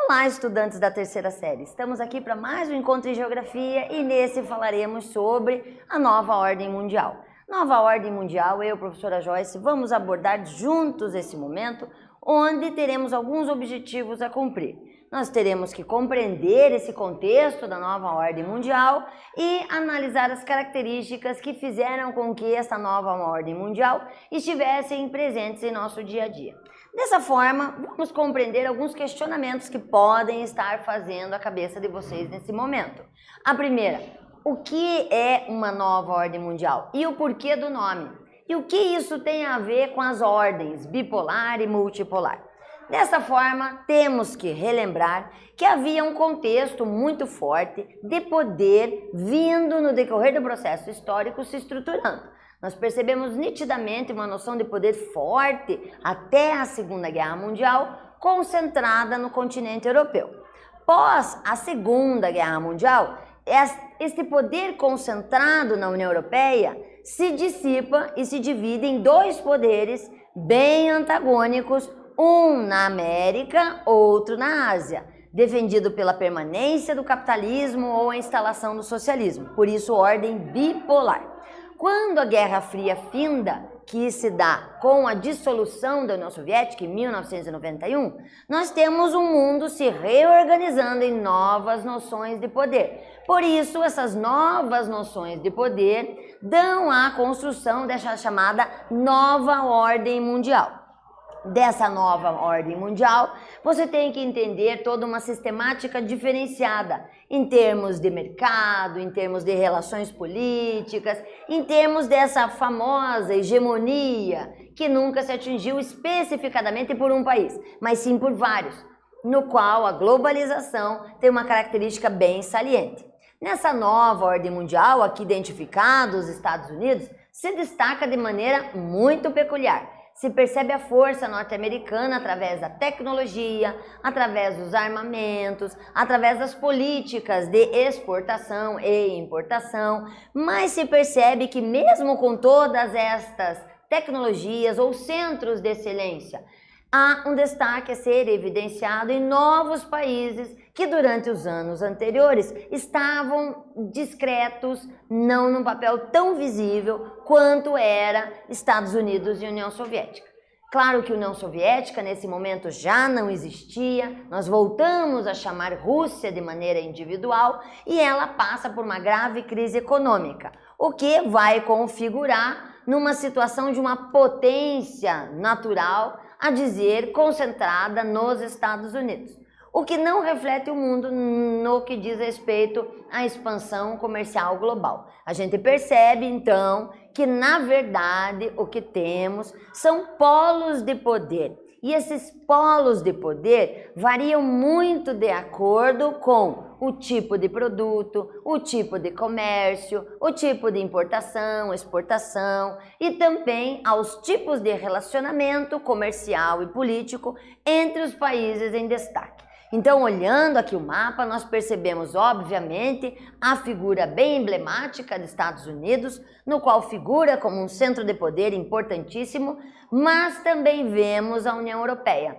Olá, estudantes da terceira série. Estamos aqui para mais um encontro em Geografia e nesse falaremos sobre a nova ordem mundial. Nova ordem mundial, eu, professora Joyce, vamos abordar juntos esse momento, onde teremos alguns objetivos a cumprir. Nós teremos que compreender esse contexto da nova ordem mundial e analisar as características que fizeram com que essa nova ordem mundial estivessem presentes em nosso dia a dia. Dessa forma, vamos compreender alguns questionamentos que podem estar fazendo a cabeça de vocês nesse momento. A primeira, o que é uma nova ordem mundial e o porquê do nome? E o que isso tem a ver com as ordens bipolar e multipolar? Dessa forma, temos que relembrar que havia um contexto muito forte de poder vindo no decorrer do processo histórico se estruturando. Nós percebemos nitidamente uma noção de poder forte até a Segunda Guerra Mundial, concentrada no continente europeu. Pós a Segunda Guerra Mundial, este poder concentrado na União Europeia se dissipa e se divide em dois poderes bem antagônicos, um na América, outro na Ásia, defendido pela permanência do capitalismo ou a instalação do socialismo, por isso ordem bipolar. Quando a Guerra Fria finda, que se dá com a dissolução da União Soviética em 1991, nós temos um mundo se reorganizando em novas noções de poder. Por isso, essas novas noções de poder dão à construção dessa chamada nova ordem mundial. Dessa nova ordem mundial, você tem que entender toda uma sistemática diferenciada em termos de mercado, em termos de relações políticas, em termos dessa famosa hegemonia que nunca se atingiu especificadamente por um país, mas sim por vários, no qual a globalização tem uma característica bem saliente. Nessa nova ordem mundial, aqui identificado os Estados Unidos, se destaca de maneira muito peculiar. Se percebe a força norte-americana através da tecnologia, através dos armamentos, através das políticas de exportação e importação, mas se percebe que mesmo com todas estas tecnologias ou centros de excelência, há um destaque a ser evidenciado em novos países que durante os anos anteriores estavam discretos, não num papel tão visível quanto era Estados Unidos e União Soviética. Claro que a União Soviética nesse momento já não existia, nós voltamos a chamar Rússia de maneira individual e ela passa por uma grave crise econômica, o que vai configurar numa situação de uma potência natural, a dizer, concentrada nos Estados Unidos, o que não reflete o mundo no que diz respeito à expansão comercial global. A gente percebe, então, que, na verdade, o que temos são polos de poder, e esses polos de poder variam muito de acordo com o tipo de produto, o tipo de comércio, o tipo de importação, exportação e também aos tipos de relacionamento comercial e político entre os países em destaque. Então, olhando aqui o mapa, nós percebemos, obviamente, a figura bem emblemática dos Estados Unidos, no qual figura como um centro de poder importantíssimo, mas também vemos a União Europeia,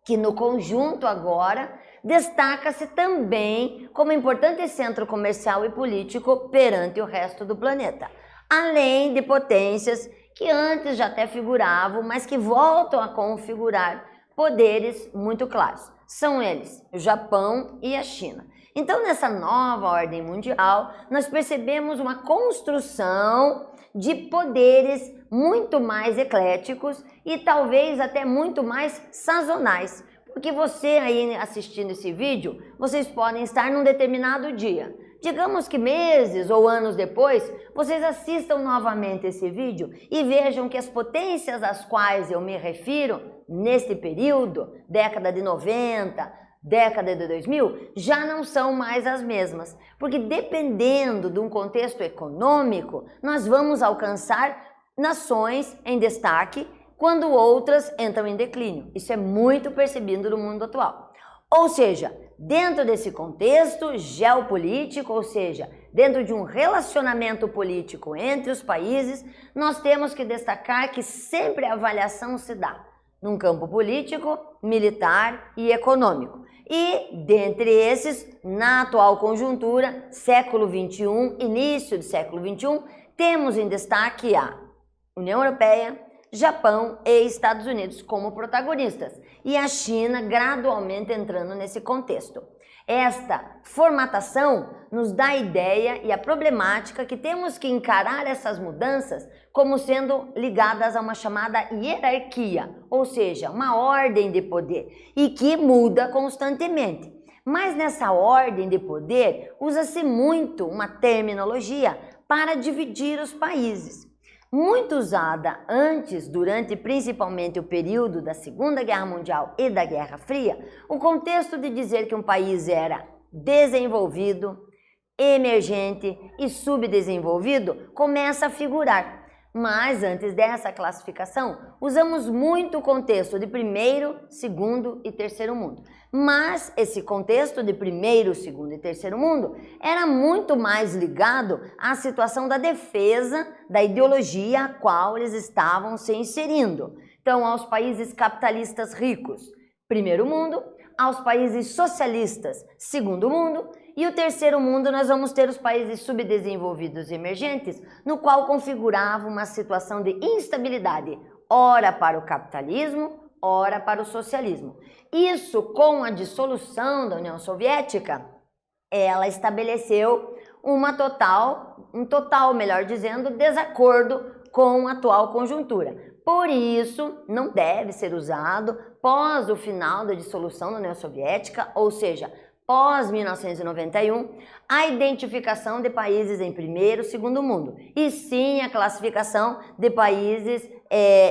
que no conjunto agora destaca-se também como importante centro comercial e político perante o resto do planeta, além de potências que antes já até figuravam, mas que voltam a configurar poderes muito claros. São eles, o Japão e a China. Então, nessa nova ordem mundial, nós percebemos uma construção de poderes muito mais ecléticos e talvez até muito mais sazonais. Porque você aí assistindo esse vídeo, vocês podem estar num determinado dia. Digamos que meses ou anos depois, vocês assistam novamente esse vídeo e vejam que as potências às quais eu me refiro, neste período, década de 90, década de 2000, já não são mais as mesmas. Porque dependendo de um contexto econômico, nós vamos alcançar nações em destaque, quando outras entram em declínio. Isso é muito percebido no mundo atual. Ou seja, dentro desse contexto geopolítico, ou seja, dentro de um relacionamento político entre os países, nós temos que destacar que sempre a avaliação se dá num campo político, militar e econômico. E, dentre esses, na atual conjuntura, século XXI, início do século XXI, temos em destaque a União Europeia, Japão e Estados Unidos como protagonistas, e a China gradualmente entrando nesse contexto. Esta formatação nos dá a ideia e a problemática que temos que encarar essas mudanças como sendo ligadas a uma chamada hierarquia, ou seja, uma ordem de poder, e que muda constantemente. Mas nessa ordem de poder usa-se muito uma terminologia para dividir os países. Muito usada antes, durante principalmente o período da Segunda Guerra Mundial e da Guerra Fria, o contexto de dizer que um país era desenvolvido, emergente e subdesenvolvido começa a figurar. Mas antes dessa classificação, usamos muito o contexto de primeiro, segundo e terceiro mundo. Mas esse contexto de primeiro, segundo e terceiro mundo era muito mais ligado à situação da defesa da ideologia a qual eles estavam se inserindo. Então, aos países capitalistas ricos, primeiro mundo, aos países socialistas, segundo mundo, e o terceiro mundo nós vamos ter os países subdesenvolvidos e emergentes, no qual configurava uma situação de instabilidade, ora para o capitalismo, ora para o socialismo. Isso, com a dissolução da União Soviética, ela estabeleceu um total, melhor dizendo, desacordo com a atual conjuntura. Por isso, não deve ser usado pós o final da dissolução da União Soviética, ou seja, pós 1991, a identificação de países em primeiro e segundo mundo, e sim a classificação de países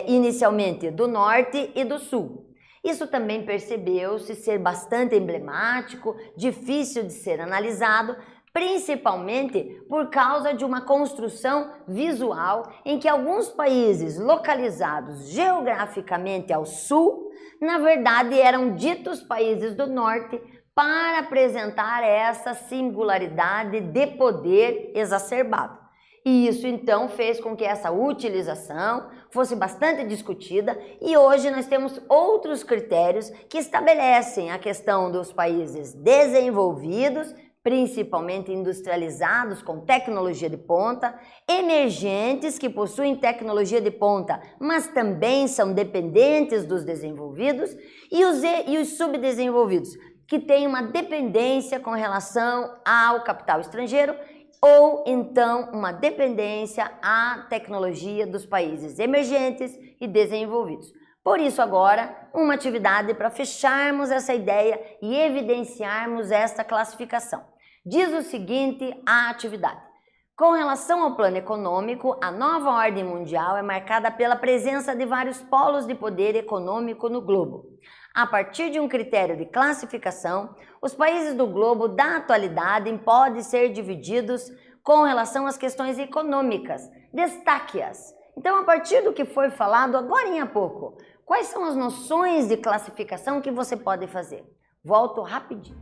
inicialmente do norte e do sul. Isso também percebeu-se ser bastante emblemático, difícil de ser analisado, principalmente por causa de uma construção visual em que alguns países localizados geograficamente ao sul, na verdade eram ditos países do norte, para apresentar essa singularidade de poder exacerbado. E isso então fez com que essa utilização fosse bastante discutida, e hoje nós temos outros critérios que estabelecem a questão dos países desenvolvidos, principalmente industrializados com tecnologia de ponta, emergentes que possuem tecnologia de ponta, mas também são dependentes dos desenvolvidos, e os subdesenvolvidos, que têm uma dependência com relação ao capital estrangeiro ou então uma dependência à tecnologia dos países emergentes e desenvolvidos. Por isso agora, uma atividade para fecharmos essa ideia e evidenciarmos esta classificação. Diz o seguinte a atividade: com relação ao plano econômico, a nova ordem mundial é marcada pela presença de vários polos de poder econômico no globo. A partir de um critério de classificação, os países do globo da atualidade podem ser divididos com relação às questões econômicas. Destaque-as. Então, a partir do que foi falado agora em pouco, quais são as noções de classificação que você pode fazer? Volto rapidinho.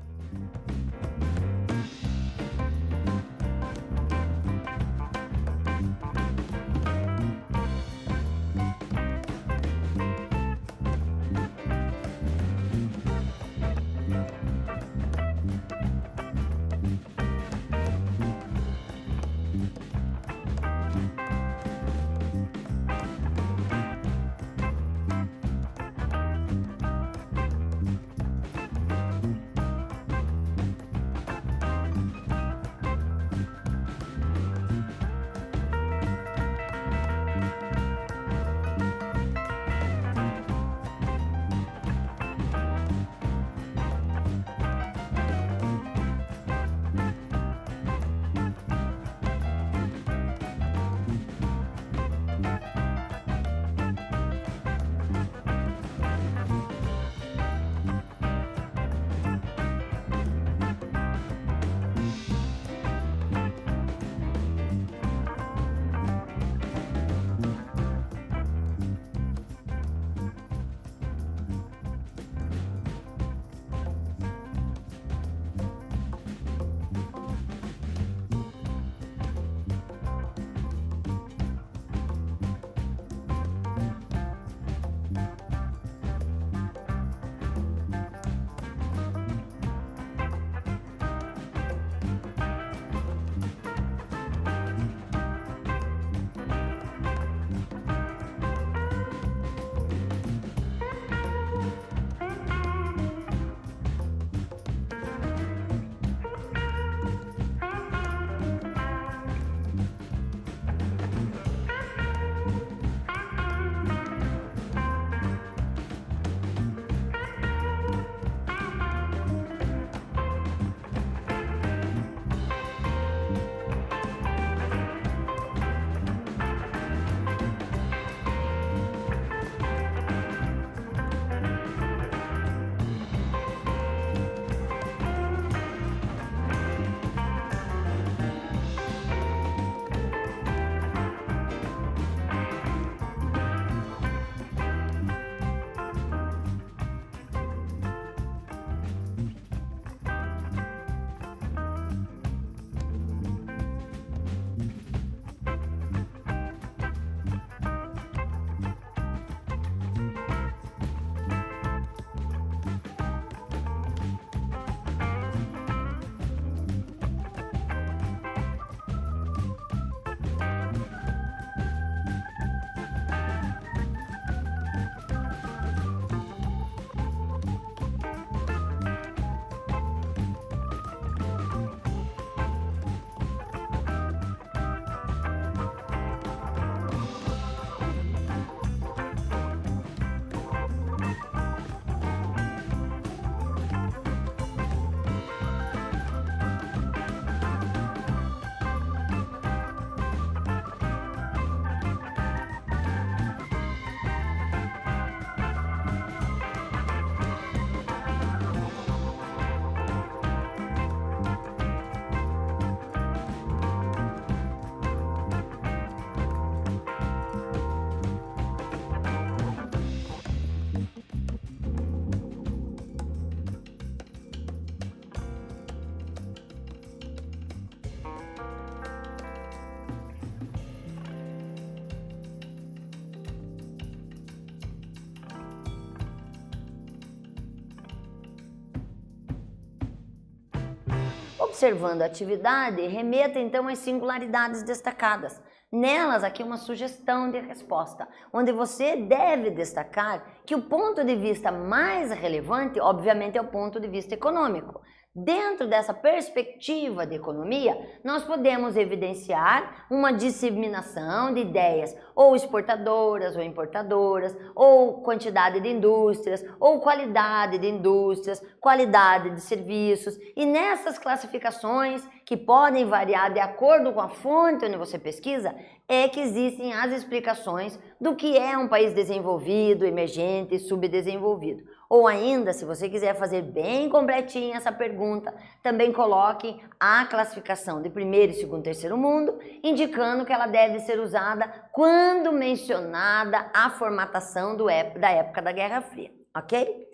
Observando a atividade, remeta então às singularidades destacadas. Nelas, aqui uma sugestão de resposta, onde você deve destacar que o ponto de vista mais relevante, obviamente, é o ponto de vista econômico. Dentro dessa perspectiva de economia, nós podemos evidenciar uma disseminação de ideias ou exportadoras ou importadoras, ou quantidade de indústrias, ou qualidade de indústrias, qualidade de serviços, e nessas classificações, que podem variar de acordo com a fonte onde você pesquisa, é que existem as explicações do que é um país desenvolvido, emergente e subdesenvolvido. Ou ainda, se você quiser fazer bem completinha essa pergunta, também coloque a classificação de primeiro, segundo, terceiro mundo, indicando que ela deve ser usada quando mencionada a formatação da época da Guerra Fria, ok?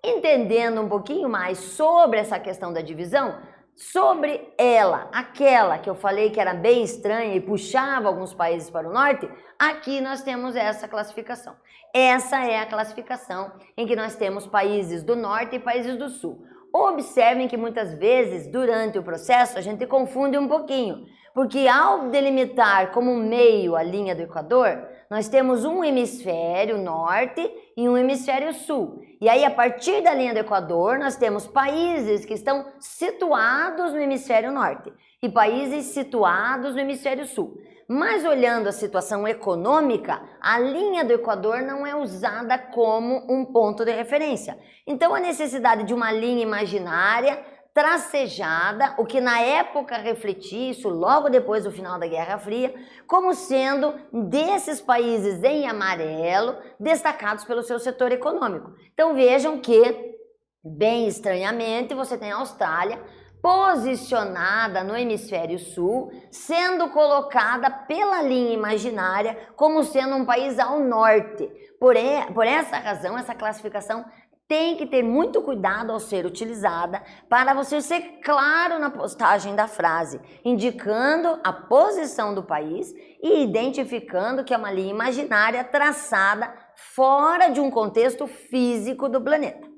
Entendendo um pouquinho mais sobre essa questão da divisão, sobre ela, aquela que eu falei que era bem estranha e puxava alguns países para o norte, aqui nós temos essa classificação. Essa é a classificação em que nós temos países do norte e países do sul. Observem que muitas vezes, durante o processo, a gente confunde um pouquinho, porque ao delimitar como meio a linha do Equador, nós temos um hemisfério norte e um hemisfério sul. E aí, a partir da linha do Equador, nós temos países que estão situados no hemisfério norte e países situados no hemisfério sul. Mas olhando a situação econômica, a linha do Equador não é usada como um ponto de referência. Então, a necessidade de uma linha imaginária tracejada, o que na época refletia, isso logo depois do final da Guerra Fria, como sendo desses países em amarelo, destacados pelo seu setor econômico. Então vejam que, bem estranhamente, você tem a Austrália posicionada no hemisfério sul, sendo colocada pela linha imaginária como sendo um país ao norte. Por essa razão, essa classificação tem que ter muito cuidado ao ser utilizada para você ser claro na postagem da frase, indicando a posição do país e identificando que é uma linha imaginária traçada fora de um contexto físico do planeta.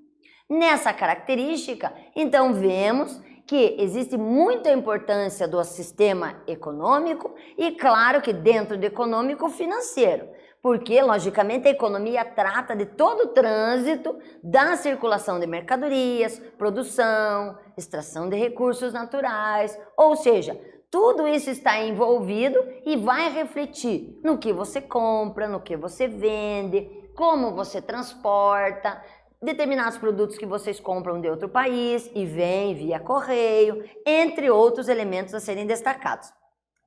Nessa característica, então vemos que existe muita importância do sistema econômico e claro que dentro do econômico financeiro. Porque, logicamente, a economia trata de todo o trânsito da circulação de mercadorias, produção, extração de recursos naturais, ou seja, tudo isso está envolvido e vai refletir no que você compra, no que você vende, como você transporta, determinados produtos que vocês compram de outro país e vêm via correio, entre outros elementos a serem destacados.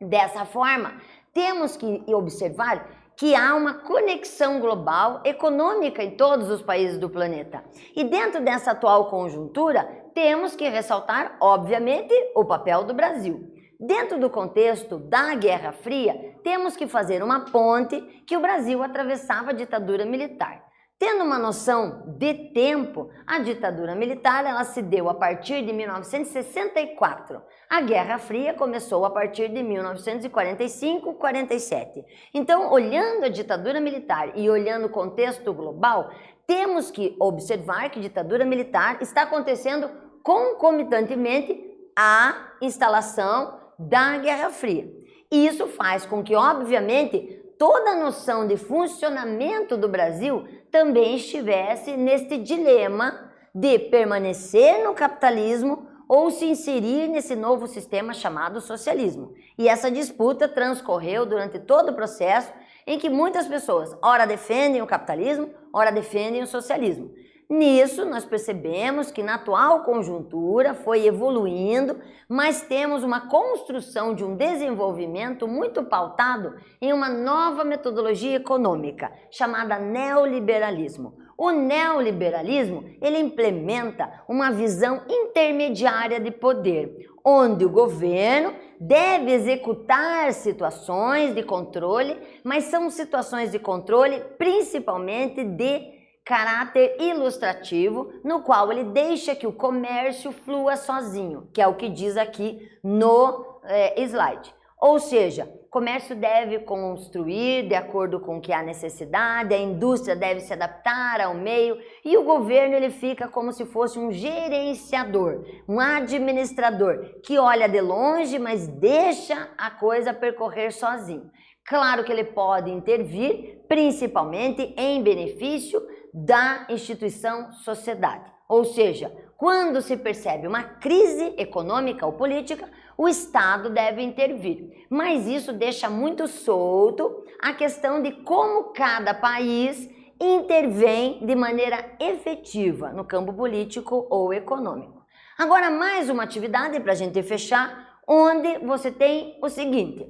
Dessa forma, temos que observar que há uma conexão global econômica em todos os países do planeta. E dentro dessa atual conjuntura, temos que ressaltar, obviamente, o papel do Brasil. Dentro do contexto da Guerra Fria, temos que fazer uma ponte que o Brasil atravessava a ditadura militar. Tendo uma noção de tempo, a ditadura militar ela se deu a partir de 1964. A Guerra Fria começou a partir de 1945-47. Então, olhando a ditadura militar e olhando o contexto global, temos que observar que a ditadura militar está acontecendo concomitantemente à instalação da Guerra Fria. E isso faz com que, obviamente, toda a noção de funcionamento do Brasil também estivesse neste dilema de permanecer no capitalismo ou se inserir nesse novo sistema chamado socialismo. E essa disputa transcorreu durante todo o processo em que muitas pessoas ora defendem o capitalismo, ora defendem o socialismo. Nisso, nós percebemos que na atual conjuntura foi evoluindo, mas temos uma construção de um desenvolvimento muito pautado em uma nova metodologia econômica, chamada neoliberalismo. O neoliberalismo, ele implementa uma visão intermediária de poder, onde o governo deve executar situações de controle, mas são situações de controle principalmente de caráter ilustrativo, no qual ele deixa que o comércio flua sozinho, que é o que diz aqui no slide. Ou seja, comércio deve construir de acordo com o que há necessidade, a indústria deve se adaptar ao meio e o governo ele fica como se fosse um gerenciador, um administrador que olha de longe, mas deixa a coisa percorrer sozinho. Claro que ele pode intervir, principalmente em benefício da instituição sociedade. Ou seja, quando se percebe uma crise econômica ou política, o Estado deve intervir. Mas isso deixa muito solto a questão de como cada país intervém de maneira efetiva no campo político ou econômico. Agora, mais uma atividade para a gente fechar, onde você tem o seguinte.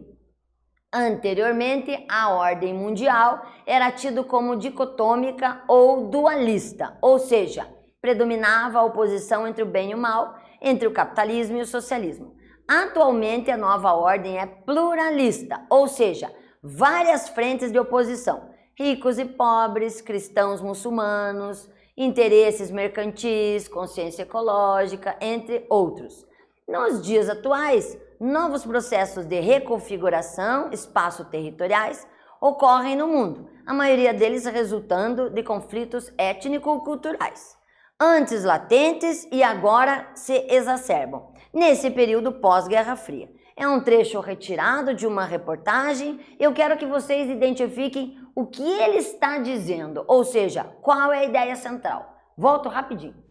Anteriormente, a ordem mundial era tida como dicotômica ou dualista, ou seja, predominava a oposição entre o bem e o mal, entre o capitalismo e o socialismo. Atualmente, a nova ordem é pluralista, ou seja, várias frentes de oposição, ricos e pobres, cristãos muçulmanos, interesses mercantis, consciência ecológica, entre outros. Nos dias atuais, novos processos de reconfiguração espaço-territoriais ocorrem no mundo, a maioria deles resultando de conflitos étnico-culturais, antes latentes e agora se exacerbam, nesse período pós-Guerra Fria. É um trecho retirado de uma reportagem, eu quero que vocês identifiquem o que ele está dizendo, ou seja, qual é a ideia central. Volto rapidinho.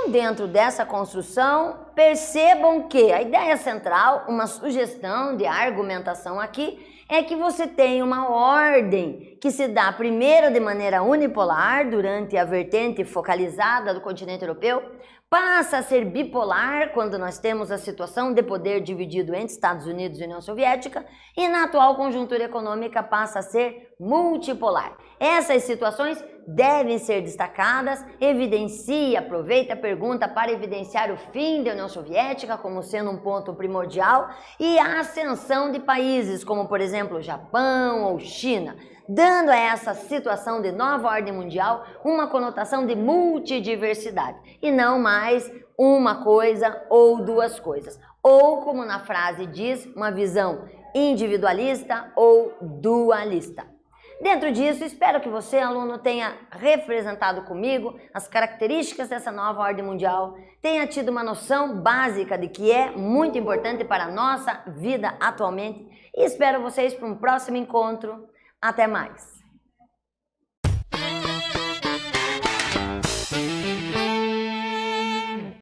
Então, dentro dessa construção, percebam que a ideia central, uma sugestão de argumentação aqui, é que você tem uma ordem que se dá primeiro de maneira unipolar durante a vertente focalizada do continente europeu, passa a ser bipolar quando nós temos a situação de poder dividido entre Estados Unidos e União Soviética, e na atual conjuntura econômica passa a ser multipolar. Essas situações devem ser destacadas, aproveita a pergunta para evidenciar o fim da União Soviética como sendo um ponto primordial e a ascensão de países como, por exemplo, Japão ou China, dando a essa situação de nova ordem mundial uma conotação de multidiversidade e não mais uma coisa ou duas coisas. Ou, como na frase diz, uma visão individualista ou dualista. Dentro disso, espero que você, aluno, tenha representado comigo as características dessa nova ordem mundial, tenha tido uma noção básica de que é muito importante para a nossa vida atualmente e espero vocês para um próximo encontro. Até mais!